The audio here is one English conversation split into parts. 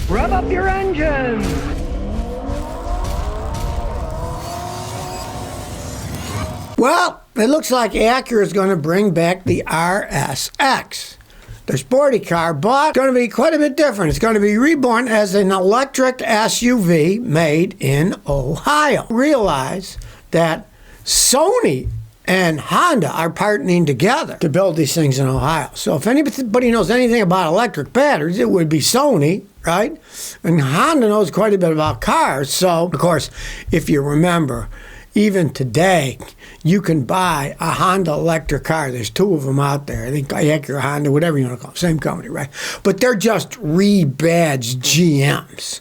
Rev up your engines! Well, it looks like Acura is going to bring back the RSX. Their sporty car, but it's going to be quite a bit different. It's going to be reborn as an electric SUV made in Ohio. Realize that Sony and Honda are partnering together to build these things in Ohio. So if anybody knows anything about electric batteries, it would be Sony, right? And Honda knows quite a bit about cars. So, of course, if you remember, even today, you can buy a Honda electric car. There's two of them out there. I think Acura, Honda, whatever you want to call them, same company, right? But they're just rebadged GMs.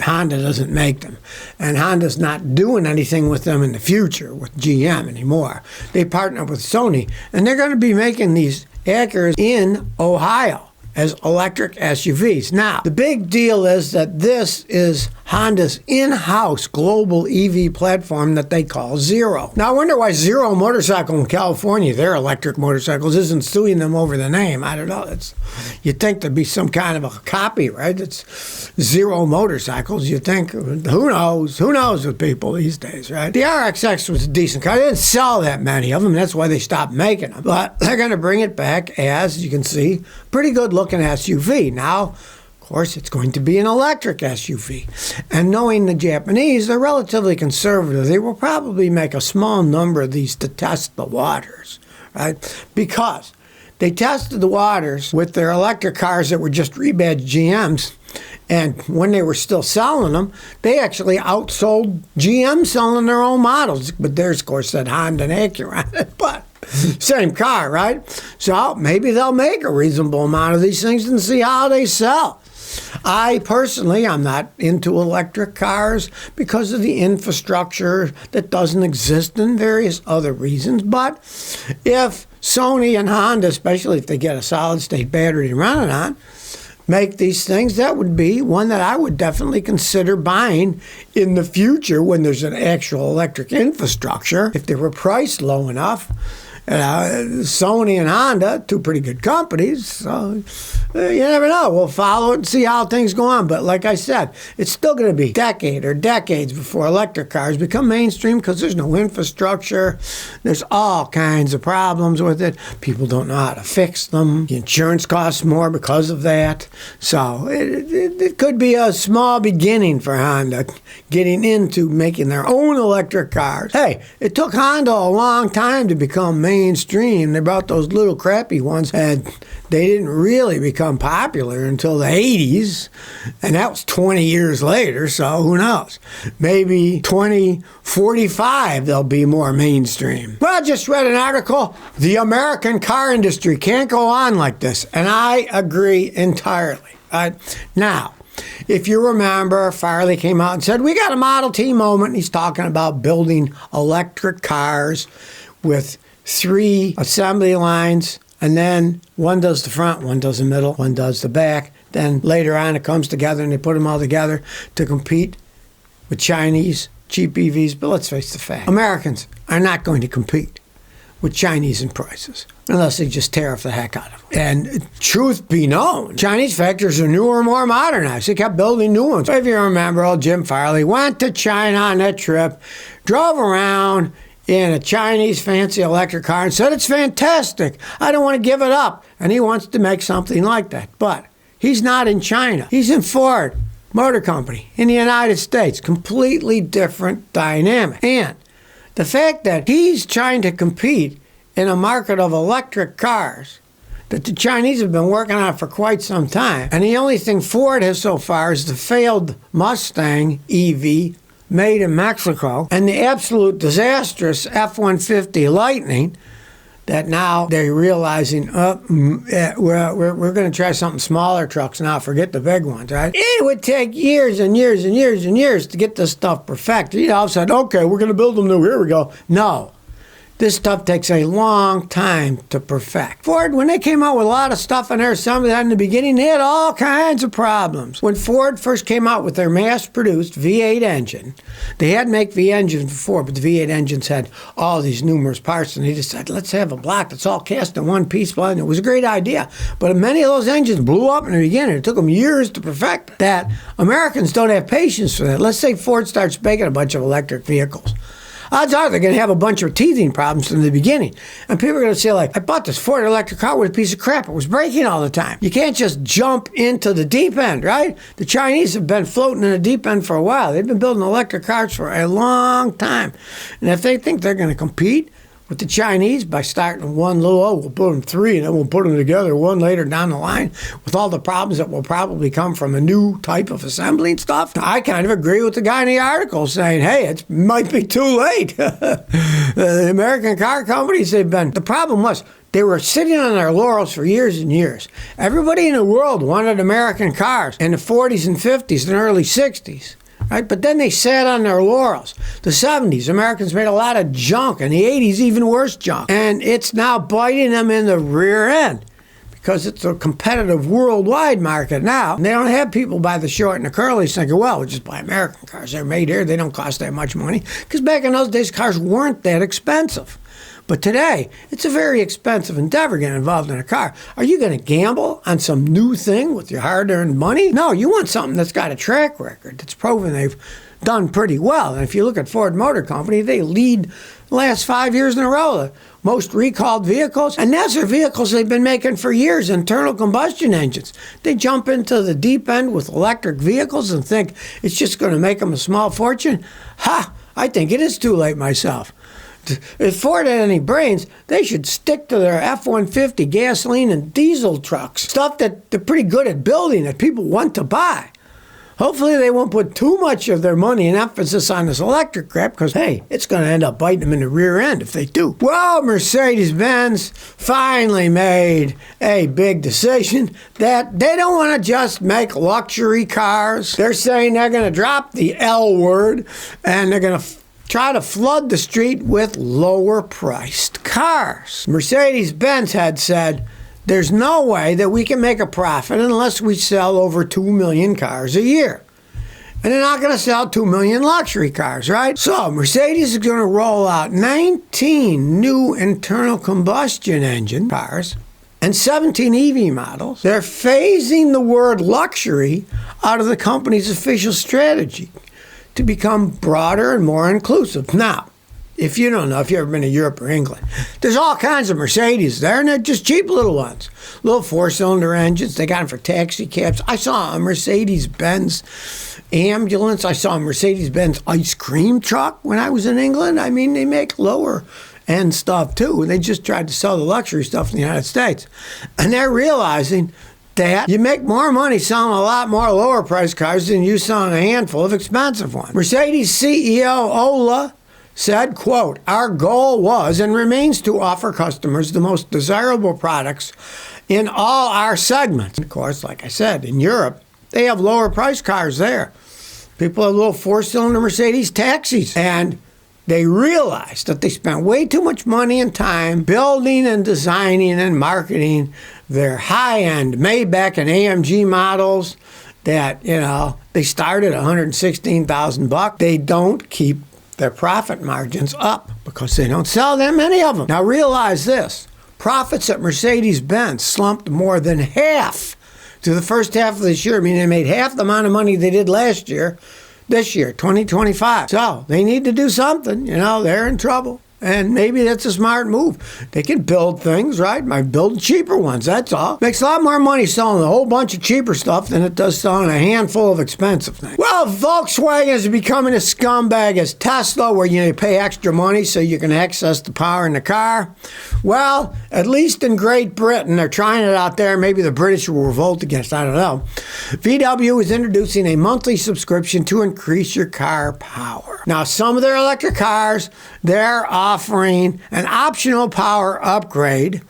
Honda doesn't make them. And Honda's not doing anything with them in the future with GM anymore. They partner with Sony, and they're going to be making these Acuras in Ohio as electric SUVs. Now, the big deal is that this is Honda's in-house global EV platform that they call Zero. Now, I wonder why Zero Motorcycle in California, their electric motorcycles, isn't suing them over the name. I don't know. You'd think there'd be some kind of a copy, right? It's Zero Motorcycles. You think, who knows? Who knows with people these days, right? The RXX was a decent car. They didn't sell that many of them. That's why they stopped making them. But they're going to bring it back as, you can see, pretty good looking SUV. Now, of course, it's going to be an electric SUV. And knowing the Japanese, they're relatively conservative. They will probably make a small number of these to test the waters, right? Because they tested the waters with their electric cars that were just rebadged GMs. And when they were still selling them, they actually outsold GM selling their own models. But there's, of course, that Honda and Acura on it. But same car, right? So maybe they'll make a reasonable amount of these things and see how they sell. I personally, I'm not into electric cars because of the infrastructure that doesn't exist and various other reasons. But if Sony and Honda, especially if they get a solid-state battery to run it on, make these things, that would be one that I would definitely consider buying in the future when there's an actual electric infrastructure, if they were priced low enough. Sony and Honda, two pretty good companies, so you never know. We'll follow it and see how things go on. But like I said, it's still going to be decade or decades before electric cars become mainstream because there's no infrastructure. There's all kinds of problems with it. People don't know how to fix them. The insurance costs more because of that. So it could be a small beginning for Honda getting into making their own electric cars. Hey, it took Honda a long time to become mainstream. They brought those little crappy ones, and they didn't really become popular until the 80s, and that was 20 years later, so who knows? Maybe 2045 they'll be more mainstream. Well, I just read an article, the American car industry can't go on like this, and I agree entirely. Now, if you remember, Farley came out and said, we got a Model T moment. He's talking about building electric cars with 3 assembly lines, and then one does the front, one does the middle, one does the back. Then later on it comes together and they put them all together to compete with Chinese cheap EVs. But let's face the fact, Americans are not going to compete with Chinese in prices unless they just tariff the heck out of them. And truth be known, Chinese factories are newer, more modernized. They kept building new ones. If you remember, old Jim Farley went to China on that trip, drove around in a Chinese fancy electric car and said, it's fantastic. I don't want to give it up. And he wants to make something like that. But he's not in China. He's in Ford Motor Company in the United States. Completely different dynamic. And the fact that he's trying to compete in a market of electric cars that the Chinese have been working on for quite some time. And the only thing Ford has so far is the failed Mustang EV made in Mexico, and the absolute disastrous F-150 Lightning that now they're realizing, we're going to try something smaller trucks now, forget the big ones, right? It would take years and years and years and years to get this stuff perfected. You know, all of a sudden, okay, we're going to build them new, here we go. No. This stuff takes a long time to perfect. Ford, when they came out with a lot of stuff in their assembly in the beginning, they had all kinds of problems. When Ford first came out with their mass-produced V8 engine, they had to make V engines before, but the V8 engines had all these numerous parts, and they just said, let's have a block that's all cast in one piece. And it was a great idea. But many of those engines blew up in the beginning. It took them years to perfect that. Americans don't have patience for that. Let's say Ford starts making a bunch of electric vehicles. Odds are they're going to have a bunch of teething problems from the beginning. And people are going to say, like, I bought this Ford electric car with a piece of crap. It was breaking all the time. You can't just jump into the deep end, right? The Chinese have been floating in the deep end for a while. They've been building electric cars for a long time. And if they think they're going to compete with the Chinese by starting one little, we'll put them three, and then we'll put them together one later down the line with all the problems that will probably come from a new type of assembly and stuff. I kind of agree with the guy in the article saying, hey, it might be too late. The American car companies, the problem was they were sitting on their laurels for years and years. Everybody in the world wanted American cars in the 40s and 50s and early 60s. Right? But then they sat on their laurels. The 70s, Americans made a lot of junk. In the 80s, even worse junk. And it's now biting them in the rear end because it's a competitive worldwide market now. And they don't have people by the short and the curlies thinking, well, we'll just buy American cars. They're made here. They don't cost that much money. Because back in those days, cars weren't that expensive. But today, it's a very expensive endeavor getting involved in a car. Are you going to gamble on some new thing with your hard-earned money? No, you want something that's got a track record, that's proven they've done pretty well. And if you look at Ford Motor Company, they lead the last 5 years in a row, the most recalled vehicles. And those are vehicles they've been making for years, internal combustion engines. They jump into the deep end with electric vehicles and think it's just going to make them a small fortune. Ha! I think it is too late myself. If Ford had any brains, they should stick to their F-150 gasoline and diesel trucks, stuff that they're pretty good at building that people want to buy. Hopefully they won't put too much of their money and emphasis on this electric crap because, hey, it's going to end up biting them in the rear end if they do. Well, Mercedes-Benz finally made a big decision that they don't want to just make luxury cars. They're saying they're going to drop the L word and they're going to try to flood the street with lower-priced cars. Mercedes-Benz had said, there's no way that we can make a profit unless we sell over 2 million cars a year. And they're not going to sell 2 million luxury cars, right? So Mercedes is going to roll out 19 new internal combustion engine cars and 17 EV models. They're phasing the word luxury out of the company's official strategy to become broader and more inclusive. Now, if you don't know, if you've ever been to Europe or England, there's all kinds of Mercedes there, and they're just cheap little ones. Little four-cylinder engines. They got them for taxi cabs. I saw a Mercedes-Benz ambulance. I saw a Mercedes-Benz ice cream truck when I was in England. I mean, they make lower-end stuff, too. They just tried to sell the luxury stuff in the United States. And they're realizing that you make more money selling a lot more lower-priced cars than you selling a handful of expensive ones. Mercedes CEO Ola said, quote, our goal was and remains to offer customers the most desirable products in all our segments. Of course, like I said, in Europe, they have lower-priced cars there. People have little four-cylinder Mercedes taxis, and they realized that they spent way too much money and time building and designing and marketing their high-end Maybach and AMG models that, they start at $116,000. They don't keep their profit margins up because they don't sell that many of them. Now realize this. Profits at Mercedes-Benz slumped more than half to the first half of this year. I mean, they made half the amount of money they did last year, this year, 2025. So they need to do something. They're in trouble. And maybe that's a smart move. They can build things, right? By building cheaper ones, that's all. Makes a lot more money selling a whole bunch of cheaper stuff than it does selling a handful of expensive things. Well, Volkswagen is becoming a scumbag as Tesla, where you pay extra money so you can access the power in the car. Well, at least in Great Britain, they're trying it out there. Maybe the British will revolt against it, I don't know. VW is introducing a monthly subscription to increase your car power. Now, some of their electric cars, they're offering an optional power upgrade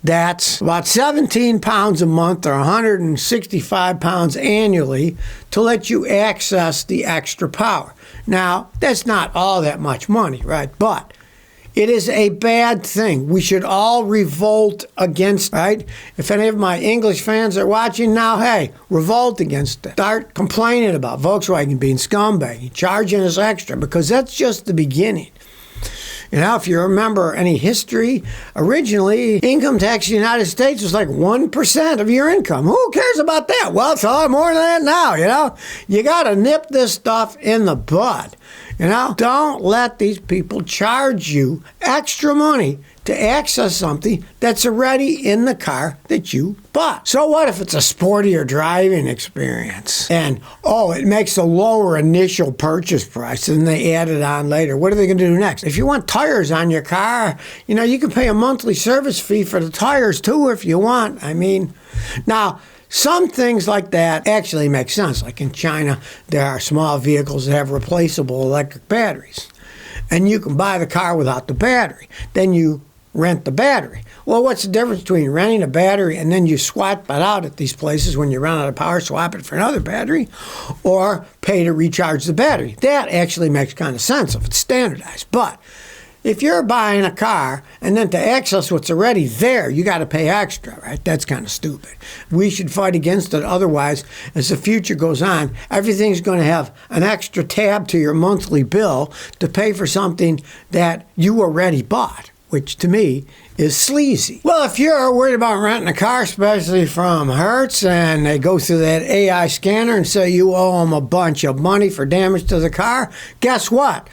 that's about 17 pounds a month or 165 pounds annually to let you access the extra power. Now, that's not all that much money, right? But It is a bad thing. We should all revolt against, right? If any of my English fans are watching now, hey, revolt against it. Start complaining about Volkswagen being scumbag, charging us extra, because that's just the beginning. You know, if you remember any history, originally, income tax in the United States was like 1% of your income. Who cares about that? Well, it's a lot more than that now, you know? You got to nip this stuff in the bud. You know, don't let these people charge you extra money to access something that's already in the car that you bought. So what if it's a sportier driving experience? And, it makes a lower initial purchase price and they add it on later. What are they going to do next? If you want tires on your car, you know, you can pay a monthly service fee for the tires too if you want. I mean, now, some things like that actually make sense. Like in China, there are small vehicles that have replaceable electric batteries. And you can buy the car without the battery. Then you rent the battery. Well, what's the difference between renting a battery and then you swap it out at these places when you run out of power, swap it for another battery, or pay to recharge the battery? That actually makes kind of sense if it's standardized. But if you're buying a car and then to access what's already there, you got to pay extra, right? That's kind of stupid. We should fight against it. Otherwise, as the future goes on, everything's going to have an extra tab to your monthly bill to pay for something that you already bought, which to me is sleazy. Well, if you're worried about renting a car, especially from Hertz, and they go through that AI scanner and say you owe them a bunch of money for damage to the car, guess what?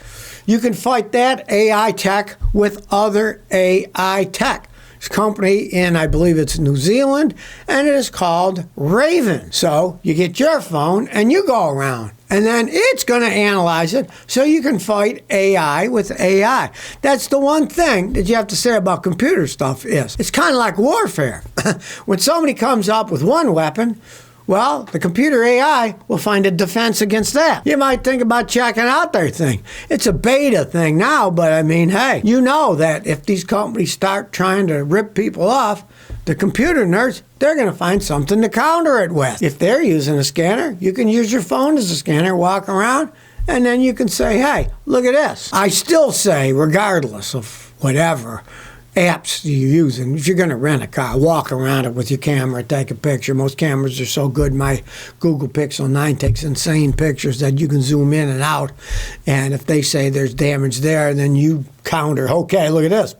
You can fight that AI tech with other AI tech. It's a company in, I believe it's New Zealand, and it is called Raven. So you get your phone and you go around, and then it's going to analyze it so you can fight AI with AI. That's the one thing that you have to say about computer stuff is it's kind of like warfare. When somebody comes up with one weapon, well, the computer AI will find a defense against that. You might think about checking out their thing. It's a beta thing now, but I mean, hey, you know that if these companies start trying to rip people off, the computer nerds, they're going to find something to counter it with. If they're using a scanner, you can use your phone as a scanner, walk around, and then you can say, hey, look at this. I still say, regardless of whatever apps you use, and if you're going to rent a car, walk around it with your camera, take a picture. Most cameras are so good. My Google Pixel 9 takes insane pictures that you can zoom in and out, and if they say there's damage there, then you counter, okay, look at this.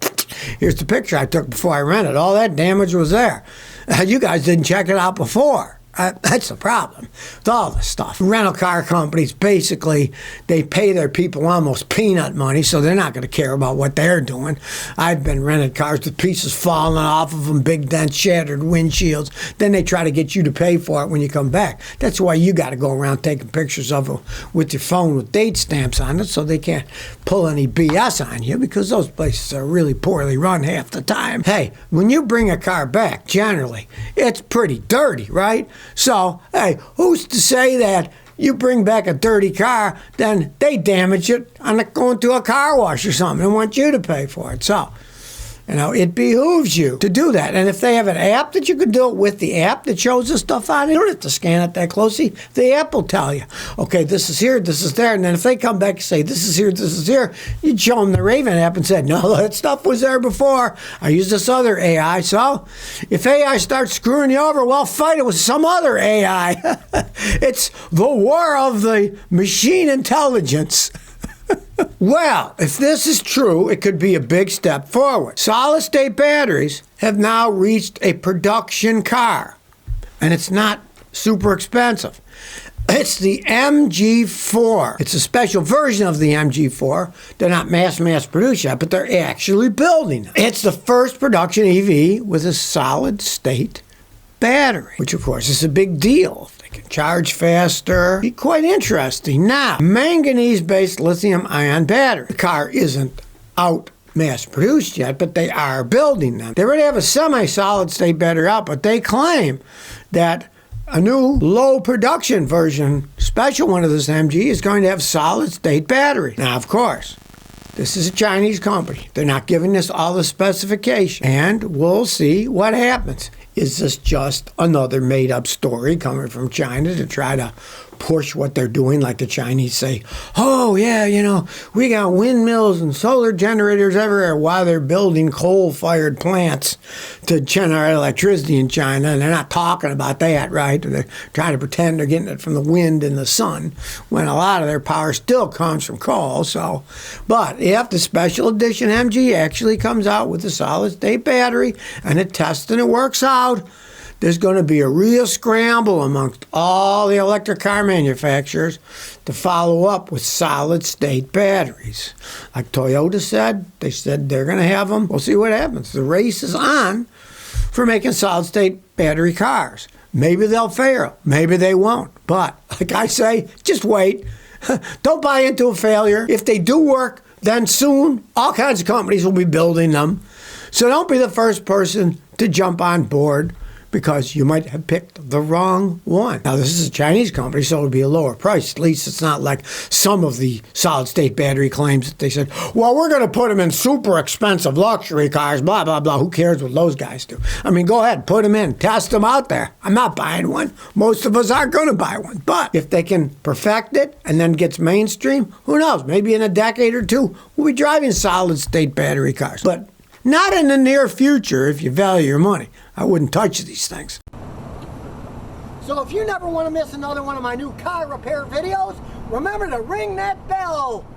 Here's the picture I took before I rented. All that damage was there. You guys didn't check it out before. That's the problem with all this stuff. Rental car companies, basically, they pay their people almost peanut money, so they're not going to care about what they're doing. I've been rented cars with pieces falling off of them, big dents, shattered windshields. Then they try to get you to pay for it when you come back. That's why you got to go around taking pictures of them with your phone with date stamps on it so they can't pull any BS on you, because those places are really poorly run half the time. Hey, when you bring a car back, generally, it's pretty dirty, right? So, hey, who's to say that you bring back a dirty car, then they damage it on going to a car wash or something and want you to pay for it. So, you know, it behooves you to do that. And if they have an app that you can do it with the app that shows the stuff on it, you don't have to scan it that closely. The app will tell you, okay, this is here, this is there. And then if they come back and say, this is here, you show them the Raven app and say, no, that stuff was there before. I used this other AI. So if AI starts screwing you over, well, fight it with some other AI. It's the war of the machine intelligence. Well, if this is true, it could be a big step forward. Solid-state batteries have now reached a production car, and it's not super expensive. It's the MG4. It's a special version of the MG4. They're not mass produced yet, but they're actually building them. It's the first production EV with a solid-state battery, which of course is a big deal. They can charge faster. Be quite interesting. Now, manganese-based lithium-ion battery. The car isn't out mass-produced yet, but they are building them. They already have a semi-solid-state battery out, but they claim that a new low-production version, special one of this MG, is going to have solid-state battery. Now, of course, this is a Chinese company. They're not giving us all the specifications, and we'll see what happens. Is this just another made-up story coming from China to try to push what they're doing, like the Chinese say, oh yeah, you know, we got windmills and solar generators everywhere while they're building coal-fired plants to generate electricity in China, and they're not talking about that, right? They're trying to pretend they're getting it from the wind and the sun, when a lot of their power still comes from coal. So, but if the special edition MG actually comes out with a solid-state battery and it tests and it works out, there's going to be a real scramble amongst all the electric car manufacturers to follow up with solid-state batteries. Like Toyota said, they said they're going to have them. We'll see what happens. The race is on for making solid-state battery cars. Maybe they'll fail. Maybe they won't. But, like I say, just wait. Don't buy into a failure. If they do work, then soon all kinds of companies will be building them. So don't be the first person to jump on board, because you might have picked the wrong one. Now, this is a Chinese company, so it would be a lower price. At least it's not like some of the solid-state battery claims that they said, well, we're going to put them in super expensive luxury cars, blah, blah, blah. Who cares what those guys do? I mean, go ahead, put them in, test them out there. I'm not buying one. Most of us aren't going to buy one. But if they can perfect it and then gets mainstream, who knows? Maybe in a decade or two, we'll be driving solid-state battery cars. But not in the near future if you value your money. I wouldn't touch these things. So if you never want to miss another one of my new car repair videos, remember to ring that bell.